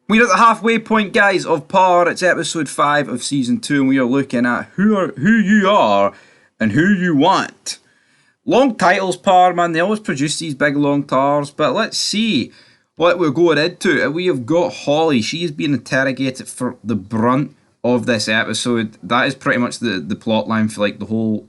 We're at the halfway point, guys, of Power. It's episode 5 of season 2, and we are looking at who you are and who you want. Long titles, Power, man. They always produce these big long titles, but let's see what we're going into. We have got Holly. She is being interrogated for the brunt of this episode. That is pretty much the plot line for like the whole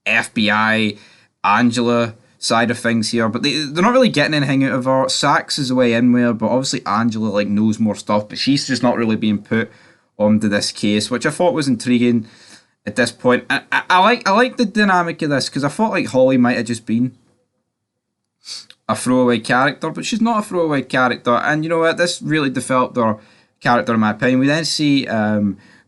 FBI Angela side of things here, but they're not really getting anything out of her. Sax is the way in there, but obviously Angela like knows more stuff, but she's just not really being put onto this case, which I thought was intriguing at this point. I like the dynamic of this because I thought like Holly might have just been a throwaway character, but she's not a throwaway character, and you know what? This really developed her character in my opinion. We then see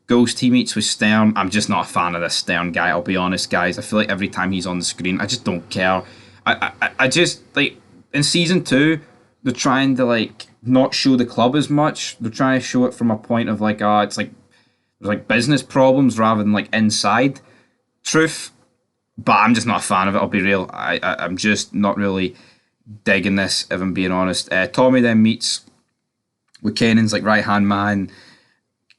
Ghost teammates with Stern. I'm just not a fan of this Stern guy, I'll be honest, guys. I feel like every time he's on the screen, I just don't care. I just, like, in season 2, they're trying to, like, not show the club as much. They're trying to show it from a point of, like, it's like, there's, like, business problems rather than, like, inside truth. But I'm just not a fan of it, I'll be real. I'm just not really digging this, if I'm being honest. Tommy then meets with Kenan's, like, right-hand man.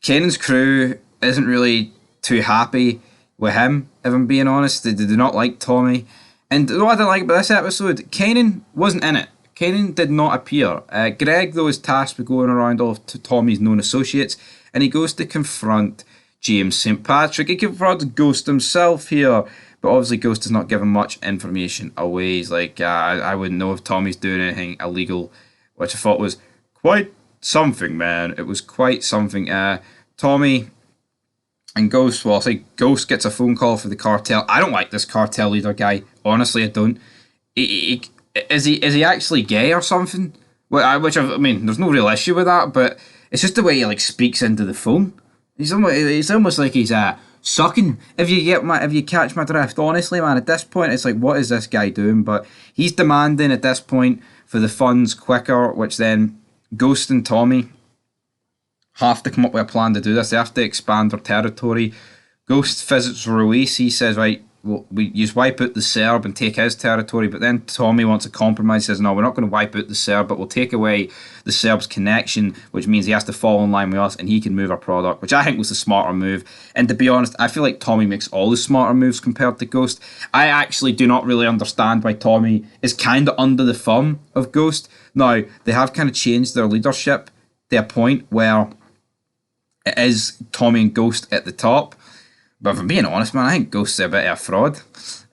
Kenan's crew isn't really too happy with him, if I'm being honest. They do not like Tommy. And what I didn't like about this episode, Kenan wasn't in it. Kenan did not appear. Greg, though, is tasked with going around all to Tommy's known associates, and he goes to confront James St. Patrick. He confronts Ghost himself here, but obviously Ghost is not giving much information away. He's like, I wouldn't know if Tommy's doing anything illegal, which I thought was quite something, man. It was quite something. Tommy and Ghost, well, I'll say Ghost gets a phone call for the cartel. I don't like this cartel leader guy. Honestly, I don't. Is he actually gay or something? Which I mean, there's no real issue with that, but it's just the way he like speaks into the phone. It's almost like he's sucking. If you catch my drift, honestly, man, at this point, it's like, what is this guy doing? But he's demanding at this point for the funds quicker, which then Ghost and Tommy have to come up with a plan to do this. They have to expand their territory. Ghost visits Ruiz. He says, right, well, we just wipe out the Serb and take his territory, but then Tommy wants a compromise. He says, no, we're not going to wipe out the Serb, but we'll take away the Serb's connection, which means he has to fall in line with us and he can move our product, which I think was the smarter move. And to be honest, I feel like Tommy makes all the smarter moves compared to Ghost. I actually do not really understand why Tommy is kind of under the thumb of Ghost. Now, they have kind of changed their leadership to a point where it is Tommy and Ghost at the top. But if I'm being honest, man, I think Ghost's a bit of a fraud.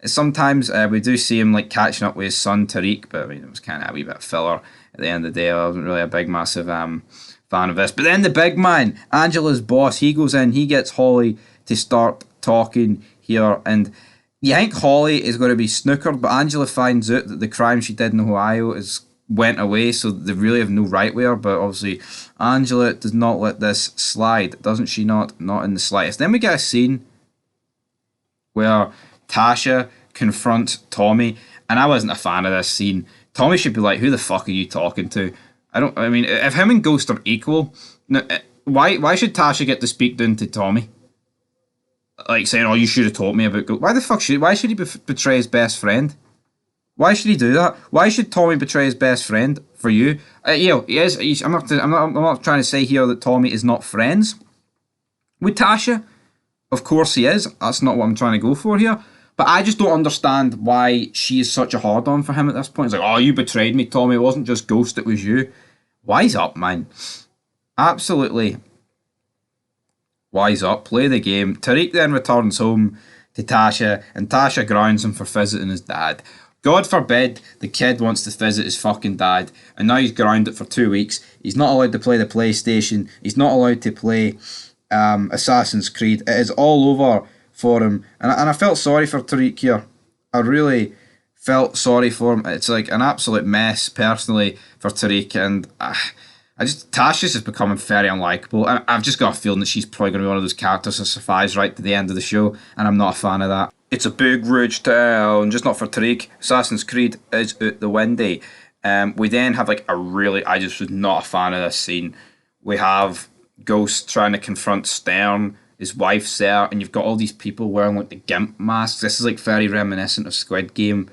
Sometimes we do see him like catching up with his son Tariq, but I mean, it was kind of a wee bit filler at the end of the day. I wasn't really a big, massive fan of this. But then the big man, Angela's boss, he goes in, he gets Holly to start talking here, and you think Holly is going to be snookered, but Angela finds out that the crime she did in Ohio went away, so they really have no right with her. But obviously Angela does not let this slide, doesn't she? Not in the slightest. Then we get a scene where Tasha confronts Tommy, and I wasn't a fan of this scene. Tommy should be like, who the fuck are you talking to? I mean, if him and Ghost are equal, why should Tasha get to speak down to Tommy? Like saying, oh, you should have told me about Ghost. Why should he betray his best friend? Why should he do that? Why should Tommy betray his best friend for you? He is. I'm not trying to say here that Tommy is not friends with Tasha. Of course he is. That's not what I'm trying to go for here. But I just don't understand why she is such a hard-on for him at this point. It's like, oh, you betrayed me, Tommy. It wasn't just Ghost, it was you. Wise up, man. Absolutely wise up. Play the game. Tariq then returns home to Tasha, and Tasha grounds him for visiting his dad. God forbid the kid wants to visit his fucking dad, and now he's grounded for 2 weeks. He's not allowed to play the PlayStation. He's not allowed to play Assassin's Creed. It is all over for him, and I felt sorry for Tariq here. I really felt sorry for him. It's like an absolute mess personally for Tariq, and Tasha's just becoming very unlikable, and I've just got a feeling that she's probably going to be one of those characters that survives right to the end of the show, and I'm not a fan of that. It's a big rich town, just not for Tariq. Assassin's Creed is out the window. We then have I just was not a fan of this scene. We have Ghost trying to confront Stern, his wife's there, and you've got all these people wearing like the GIMP masks. This is like very reminiscent of Squid Game.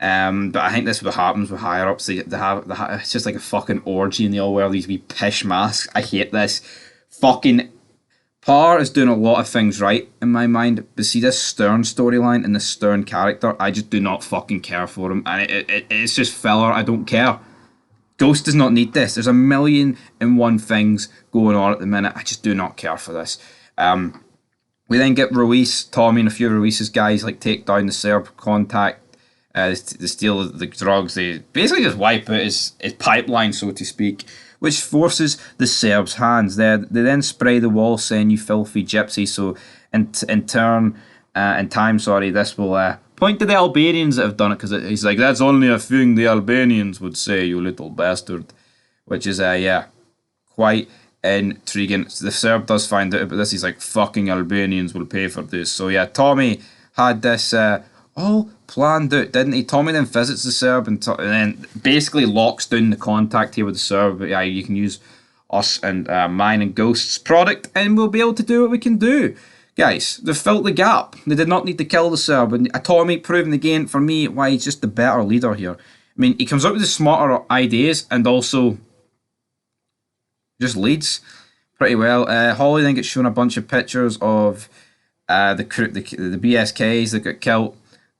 But I think this is what happens with higher ups. It's just like a fucking orgy, and they all wear these wee pish masks. I hate this. Fucking Parr is doing a lot of things right in my mind, but see this Stern storyline and this Stern character, I just do not fucking care for him, and it's just filler. I don't care. Ghost does not need this. There's a million and one things going on at the minute. I just do not care for this. We then get Ruiz, Tommy, and a few of Ruiz's guys like take down the Serb contact. They steal the drugs. They basically just wipe out his pipeline, so to speak, which forces the Serbs' hands. They then spray the wall saying, "You filthy gypsy." So in time, this will point to the Albanians that have done it, because he's like, "That's only a thing the Albanians would say, you little bastard," which is quite intriguing. So the Serb does find out about this. He's like, "Fucking Albanians will pay for this." So yeah, Tommy had this all planned out, didn't he? Tommy then visits the Serb and then basically locks down the contact here with the Serb. But yeah, you can use us and mine and Ghost's product, and we'll be able to do what we can do. Guys, they've filled the gap. They did not need to kill the Serb. And Tommy proving again, for me, why he's just the better leader here. I mean, he comes up with the smarter ideas and also just leads pretty well. Holly then gets shown a bunch of pictures of the BSKs that got killed.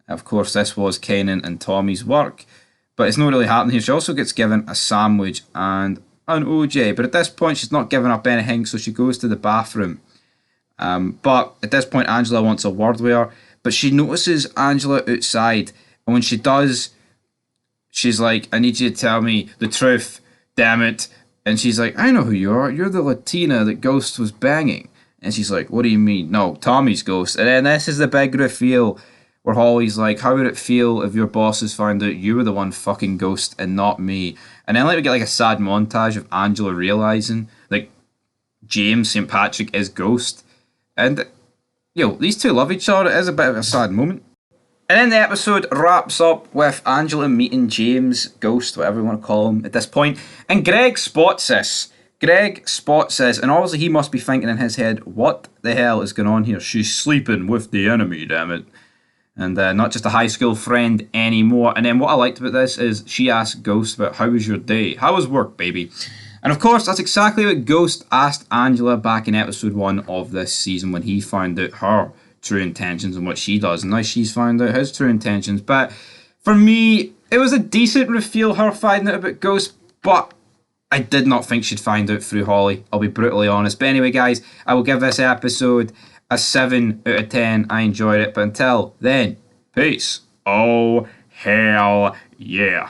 Of course, this was Kenan and Tommy's work, but it's not really happening here. She also gets given a sandwich and an OJ, but at this point, she's not giving up anything, so she goes to the bathroom. But at this point, Angela wants a word with her, but she notices Angela outside, and when she does, she's like, "I need you to tell me the truth, damn it." And she's like, "I know who you are. You're the Latina that Ghost was banging." And she's like, "What do you mean?" "No, Tommy's Ghost." And then this is the big reveal where Holly's like, "How would it feel if your bosses found out you were the one fucking Ghost and not me?" And then we get like a sad montage of Angela realizing like James St. Patrick is Ghost. And these two love each other. It is a bit of a sad moment. And then the episode wraps up with Angela meeting James, Ghost, whatever you want to call him at this point. And Greg spots this. And obviously he must be thinking in his head, what the hell is going on here? She's sleeping with the enemy, damn it. And not just a high school friend anymore. And then what I liked about this is she asked Ghost about, "How was your day? How was work, baby?" And of course, that's exactly what Ghost asked Angela back in episode 1 of this season when he found out her true intentions and what she does. And now she's found out his true intentions. But for me, it was a decent reveal, her finding out about Ghost, but I did not think she'd find out through Holly. I'll be brutally honest. But anyway, guys, I will give this episode a 7 out of 10. I enjoyed it. But until then, peace. Oh, hell yeah.